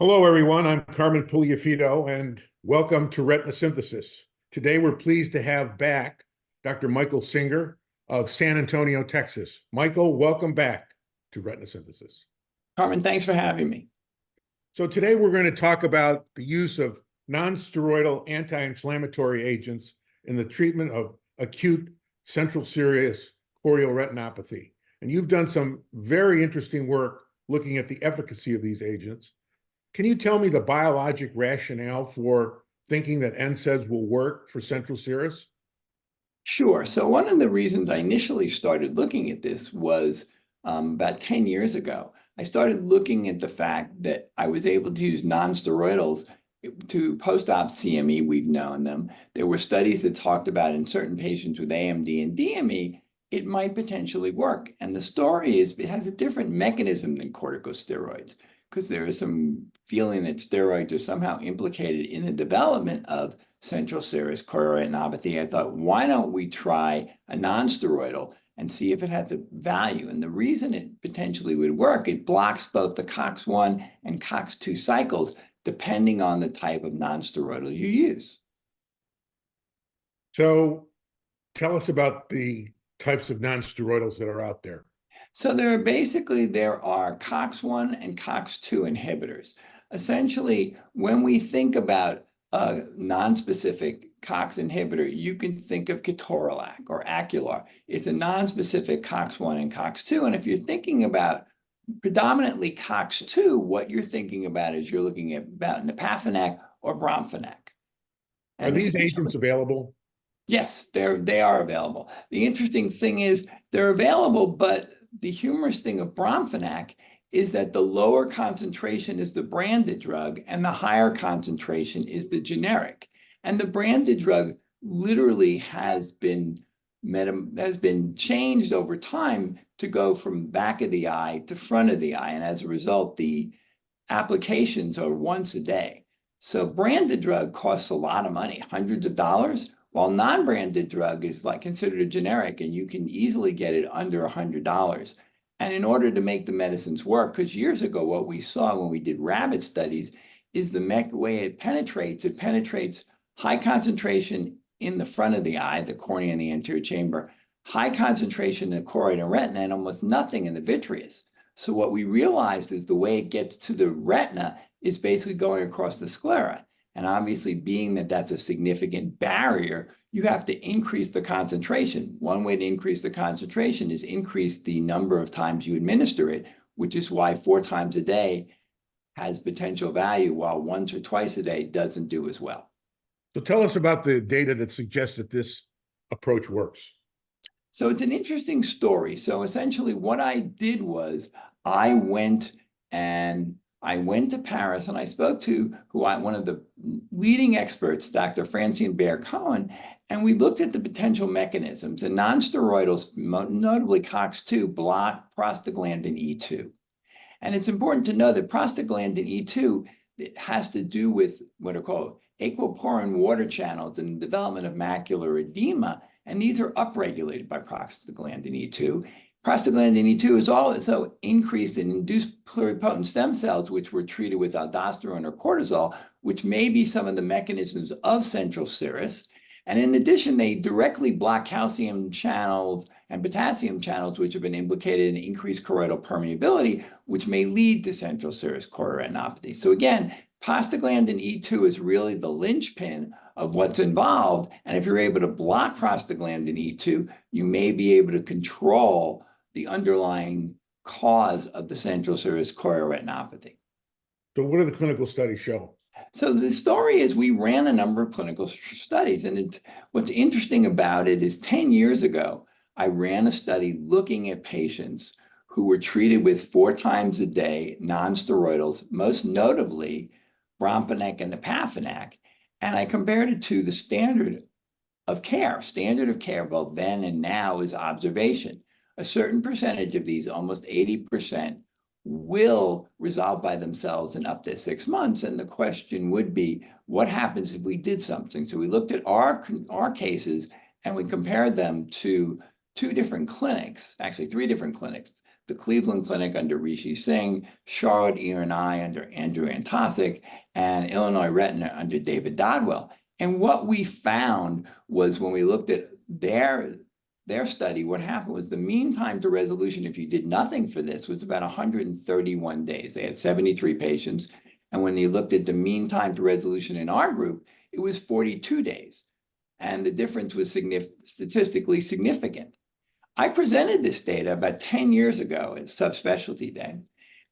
Hello, everyone. I'm Carmen Pugliafito, and welcome to Retina Synthesis. Today, we're pleased to have back Dr. Michael Singer of San Antonio, Texas. Michael, welcome back to Retina Synthesis. Carmen, thanks for having me. So today, we're going to talk about the use of non-steroidal anti-inflammatory agents in the treatment of acute central serous chorioretinopathy. And you've done some very interesting work looking at the efficacy of these agents. Can you tell me the biologic rationale for thinking that NSAIDs will work for central serous? Sure. So one of the reasons I initially started looking at this was about 10 years ago. I started looking at the fact that I was able to use non-steroidals to post-op CME. We've known them. There were studies that talked about in certain patients with AMD and DME, it might potentially work. And the story is it has a different mechanism than corticosteroids, because there is some feeling that steroids are somehow implicated in the development of central serous chorioretinopathy. I thought, why don't we try a non-steroidal and see if it has a value? And the reason it potentially would work, it blocks both the COX-1 and COX-2 cycles, depending on the type of non-steroidal you use. So tell us about the types of non-steroidals that are out there. So there are COX-1 and COX-2 inhibitors. Essentially, when we think about a non-specific COX inhibitor, you can think of ketorolac or Acular. It's a non-specific COX-1 and COX-2. And if you're thinking about predominantly COX-2, what you're thinking about is you're looking at about Nepafanac or Bromfenac. Are these agents available? Yes, they are available. The interesting thing is they're available, but the humorous thing of Bromfenac is that the lower concentration is the branded drug and the higher concentration is the generic. And the branded drug literally has been changed over time to go from back of the eye to front of the eye. And as a result, the applications are once a day. So branded drug costs a lot of money, hundreds of dollars, while non-branded drug is like considered a generic and you can easily get it under $100. And in order to make the medicines work, because years ago, what we saw when we did rabbit studies is the way it penetrates high concentration in the front of the eye, the cornea and the anterior chamber, high concentration in the choroid and retina, and almost nothing in the vitreous. So what we realized is the way it gets to the retina is basically going across the sclera. And obviously, being that that's a significant barrier, you have to increase the concentration. One way to increase the concentration is increase the number of times you administer it, which is why 4 times a day has potential value, while once or twice a day doesn't do as well. So tell us about the data that suggests that this approach works. So it's an interesting story. So essentially what I did was I went to Paris and I spoke to one of the leading experts, Dr. Francine Baer-Cohen, and we looked at the potential mechanisms. And non-steroidals, notably COX-2, block prostaglandin E2. And it's important to know that prostaglandin E2 it has to do with what are called aquaporin water channels and the development of macular edema. And these are upregulated by prostaglandin E2. Prostaglandin E2 is also increased in induced pluripotent stem cells, which were treated with aldosterone or cortisol, which may be some of the mechanisms of central serous. And in addition, they directly block calcium channels and potassium channels, which have been implicated in increased choroidal permeability, which may lead to central serous chorioretinopathy. So again, prostaglandin E2 is really the linchpin of what's involved. And if you're able to block prostaglandin E2, you may be able to control the underlying cause of the central serous chorioretinopathy. So what do the clinical studies show? So the story is we ran a number of clinical studies. And what's interesting about it is 10 years ago, I ran a study looking at patients who were treated with 4 times a day non-steroidals, most notably Bromfenac and Nepafanac. And I compared it to the standard of care. Standard of care both then and now is observation. A certain percentage of these, almost 80%, will resolve by themselves in up to 6 months. And the question would be, what happens if we did something? So we looked at our cases and we compared them to 2 different clinics, actually 3 different clinics. the Cleveland Clinic under Rishi Singh, Charlotte E&I under Andrew Antosik, and Illinois Retina under David Dodwell. And what we found was when we looked at their study, what happened was the mean time to resolution, if you did nothing for this, was about 131 days. They had 73 patients. And when they looked at the mean time to resolution in our group, it was 42 days. And the difference was statistically significant. I presented this data about 10 years ago at Subspecialty Day.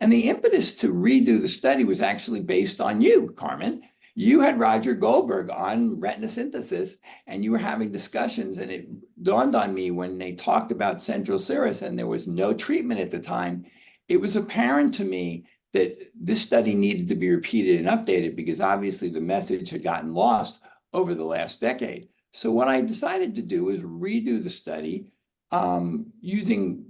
And the impetus to redo the study was actually based on you, Carmen. You had Roger Goldberg on retina synthesis, and you were having discussions, and it dawned on me when they talked about central serous and there was no treatment at the time, it was apparent to me that this study needed to be repeated and updated because obviously the message had gotten lost over the last decade. So what I decided to do was redo the study using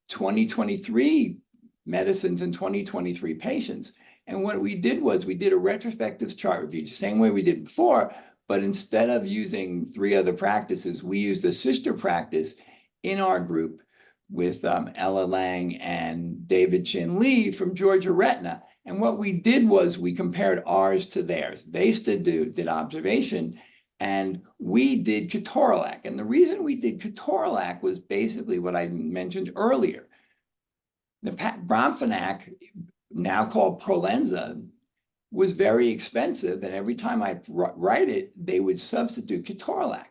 2023 medicines in 2023 patients. And what we did was we did a retrospective chart review, the same way we did before, but instead of using 3 other practices, we used a sister practice in our group with Ella Lang and David Chin Lee from Georgia Retina. And what we did was we compared ours to theirs. They did observation, and we did ketorolac. And the reason we did ketorolac was basically what I mentioned earlier. The bromfenac, now called Prolensa, was very expensive, and every time I write it, they would substitute ketorolac.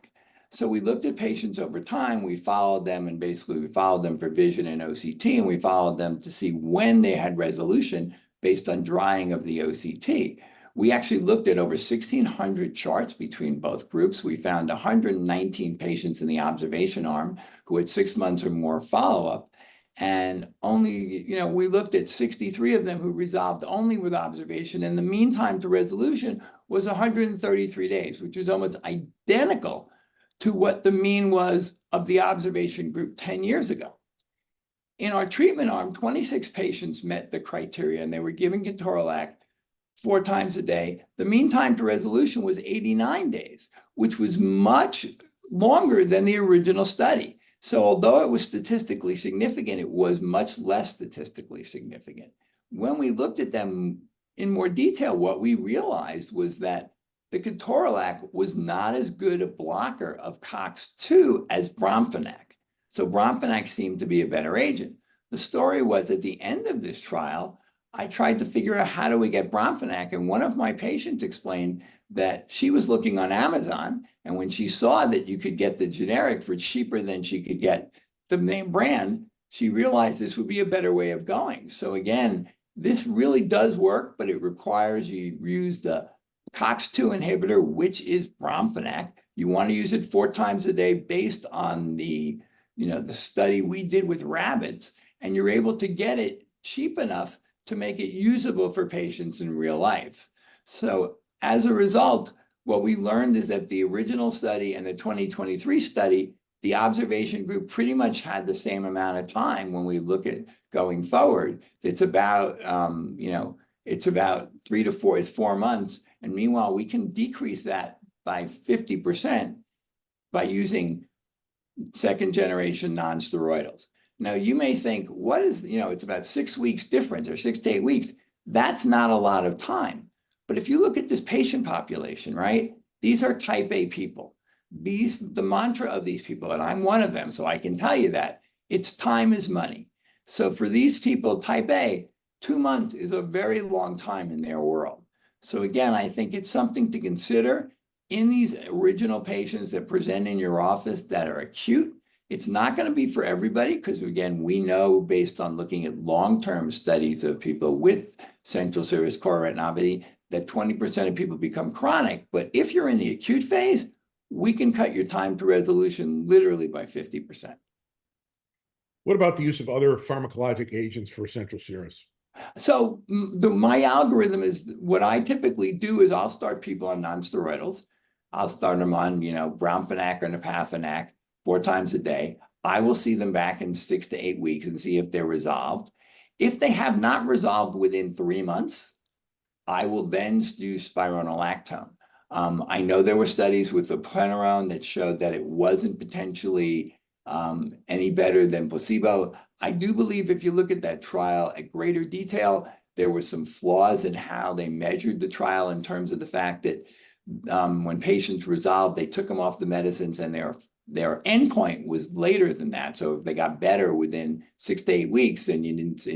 So we looked at patients over time, we followed them, and basically we followed them for vision and OCT, and we followed them to see when they had resolution based on drying of the OCT. We actually looked at over 1,600 charts between both groups. We found 119 patients in the observation arm who had 6 months or more follow-up. And only, we looked at 63 of them who resolved only with observation. And the mean time to resolution was 133 days, which is almost identical to what the mean was of the observation group 10 years ago. In our treatment arm, 26 patients met the criteria, and they were given ketorolac 4 times a day. The mean time to resolution was 89 days, which was much longer than the original study. So although it was statistically significant, it was much less statistically significant. When we looked at them in more detail, what we realized was that the ketorolac was not as good a blocker of COX-2 as bromfenac. So bromfenac seemed to be a better agent. The story was at the end of this trial, I tried to figure out how do we get bromfenac, and one of my patients explained that she was looking on Amazon, and when she saw that you could get the generic for cheaper than she could get the name brand, she realized this would be a better way of going. So again, this really does work, but it requires you use the COX-2 inhibitor, which is bromfenac. You want to use it 4 times a day based on the study we did with rabbits, and you're able to get it cheap enough to make it usable for patients in real life. So as a result, what we learned is that the original study and the 2023 study, the observation group pretty much had the same amount of time when we look at going forward. It's about, it's about 3 to 4, it's 4 months. And meanwhile, we can decrease that by 50% by using 2nd generation non-steroidals. Now, you may think, what is, it's about 6 weeks difference or 6 to 8 weeks. That's not a lot of time. But if you look at this patient population, right, these are type A people. The mantra of these people, and I'm one of them, so I can tell you that, it's time is money. So for these people, type A, 2 months is a very long time in their world. So again, I think it's something to consider in these original patients that present in your office that are acute. It's not going to be for everybody because, again, we know based on looking at long-term studies of people with central serous chorioretinopathy that 20% of people become chronic. But if you're in the acute phase, we can cut your time to resolution literally by 50%. What about the use of other pharmacologic agents for central serous? So my algorithm is what I typically do is I'll start people on non-steroidals. I'll start them on, bromfenac or napafenac 4 times a day. I will see them back in 6 to 8 weeks and see if they're resolved. If they have not resolved within 3 months, I will then use spironolactone. I know there were studies with the plenarone that showed that it wasn't potentially any better than placebo. I do believe if you look at that trial at greater detail, there were some flaws in how they measured the trial in terms of the fact that when patients resolved, they took them off the medicines and their endpoint was later than that. So if they got better within 6 to 8 weeks and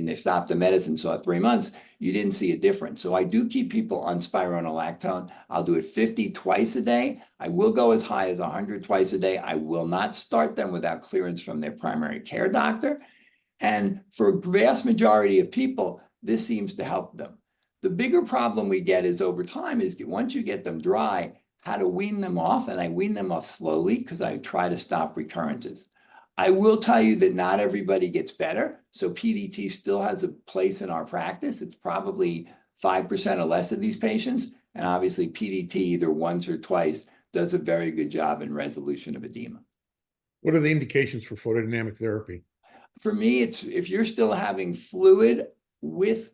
they stopped the medicine, so at 3 months, you didn't see a difference. So I do keep people on spironolactone. I'll do it 50 twice a day. I will go as high as 100 twice a day. I will not start them without clearance from their primary care doctor. And for a vast majority of people, this seems to help them. The bigger problem we get is over time is once you get them dry, how to wean them off. And I wean them off slowly because I try to stop recurrences. I will tell you that not everybody gets better. So PDT still has a place in our practice. It's probably 5% or less of these patients. And obviously PDT either once or twice does a very good job in resolution of edema. What are the indications for photodynamic therapy? For me, it's if you're still having fluid with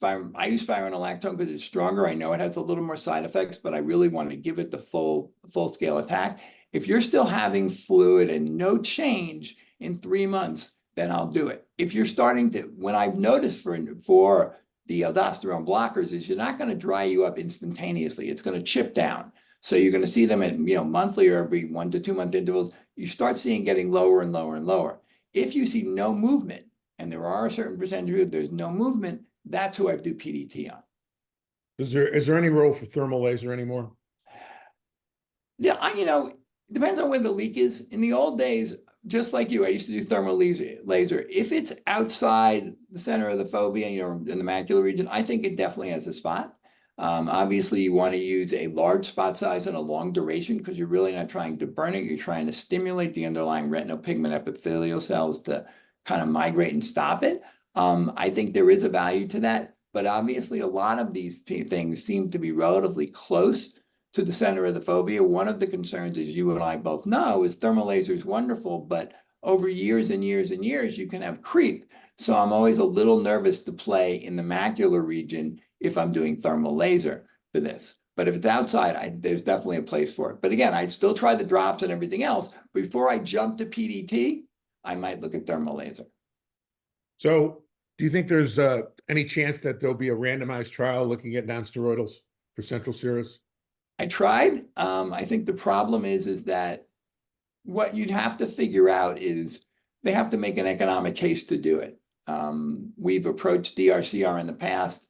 I use spironolactone because it's stronger. I know it has a little more side effects, but I really want to give it the full scale attack. If you're still having fluid and no change in 3 months, then I'll do it. If you're starting to, when I've noticed for the aldosterone blockers is you're not going to dry you up instantaneously. It's going to chip down. So you're going to see them at monthly or every 1 to 2 month intervals. You start seeing getting lower and lower and lower. If you see no movement, and there are a certain percentage of there's no movement, that's who I do PDT on. Is there any role for thermal laser anymore? Yeah, depends on where the leak is. In the old days, just like you, I used to do thermal laser. If it's outside the center of the fovea, in the macular region, I think it definitely has a spot. Obviously, you want to use a large spot size and a long duration because you're really not trying to burn it. You're trying to stimulate the underlying retinopigment epithelial cells to kind of migrate and stop it. I think there is a value to that, but obviously a lot of these things seem to be relatively close to the center of the fovea. One of the concerns, as you and I both know, is thermal laser is wonderful, but over years and years and years, you can have creep. So I'm always a little nervous to play in the macular region if I'm doing thermal laser for this. But if it's outside, there's definitely a place for it. But again, I'd still try the drops and everything else. Before I jump to PDT, I might look at thermal laser. So do you think there's any chance that there'll be a randomized trial looking at nonsteroidals for central serous? I tried. I think the problem is that what you'd have to figure out is they have to make an economic case to do it. We've approached DRCR in the past.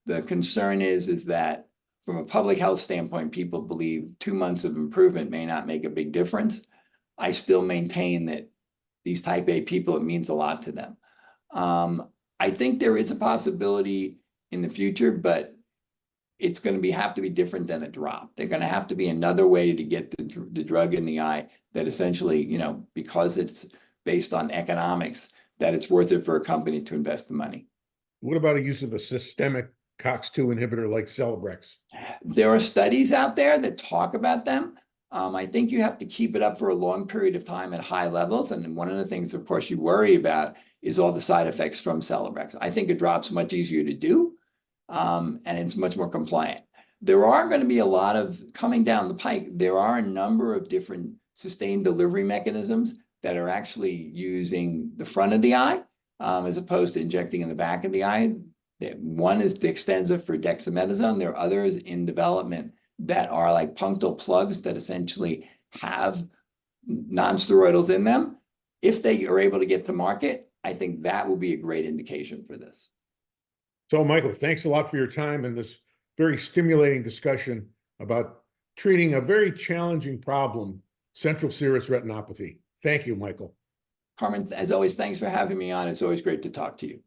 The concern is that from a public health standpoint, people believe 2 months of improvement may not make a big difference. I still maintain that these type A people, it means a lot to them. I think there is a possibility in the future, but it's going to have to be different than a drop. They're going to have to be another way to get the drug in the eye that essentially, because it's based on economics, that it's worth it for a company to invest the money. What about a use of a systemic COX-2 inhibitor like Celebrex? There are studies out there that talk about them. I think you have to keep it up for a long period of time at high levels. And one of the things, of course, you worry about is all the side effects from Celebrex. I think a drop's much easier to do, and it's much more compliant. There are going to be a lot of, coming down the pike, there are a number of different sustained delivery mechanisms that are actually using the front of the eye as opposed to injecting in the back of the eye. One is Dextenza for dexamethasone. There are others in development that are like punctal plugs that essentially have non-steroidals in them. If they are able to get to market, I think that will be a great indication for this. So, Michael, thanks a lot for your time and this very stimulating discussion about treating a very challenging problem, central serous retinopathy. Thank you, Michael. Carmen, as always, thanks for having me on. It's always great to talk to you.